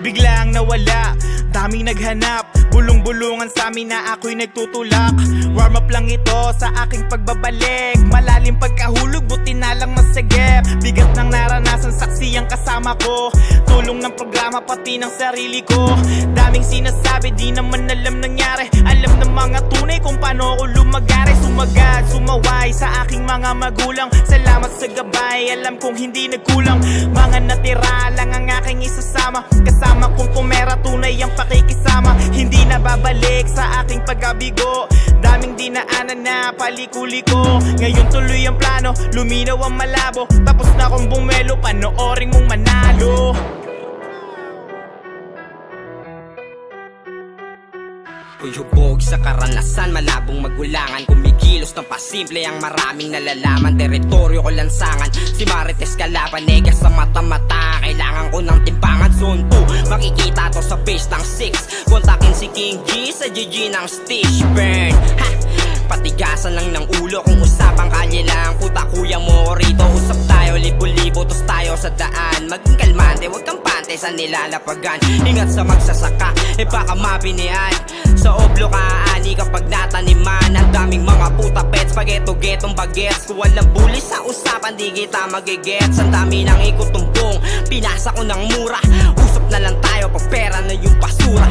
biglang nawala. Daming naghanap, bulong-bulungan sa amin na ako'y nagtutulak. Warm up lang ito sa aking pagbabalik. Malalim pagkahulog, buti na lang masagip. Bigat ng naranasan, saksi ang kasama ko. Tulong ng programa, pati ng sarili ko. Daming sinasabi, di naman alam nangyari. Alam ng mga tunay kung paano ko lumagari. Sumagad, sumaway sa aking mga magulang. Salamat sa gabay, alam kong hindi nagkulang. Mga natira lang ang aking isasama. Kasama kong pumera, tunay ang pakikisama. Hindi na babalik sa aking pagkabigo. Daming dinaanan na palikuli-ko. Ngayon tuloy ang plano, luminaw ang malabo. Tapos na akong bumelo, panoorin mong manalo. Uyubog sa karanasan, malabong magulangan. Kumikilos ng pasimple ang maraming nalalaman. Teritoryo ko lansangan, si Marites kalaban. Nega sa mata-mata, kailangan ko ng timbangan. Zone 2, makikita to sa base ng 6. Kontakin si King G sa GG ng Stitch Burn. Ha! Patigasan lang ng ulo kung usapang kalye lang. Puta kuya mo rito, usap tayo libo-libo, tos tayo sa daan. Maging kalmante, wag kang pante sa nilalapagan. Ingat sa magsasaka, baka mabinian. Sa oblo ka ani kapag nataniman. Ang daming mga puta pets, pageto-getong bagets. Kung walang bulis sa usapan, di kita magigets. Ang dami ng ikutumbong, pinasa ko ng mura. Usap na lang tayo, pag pera na yung basura.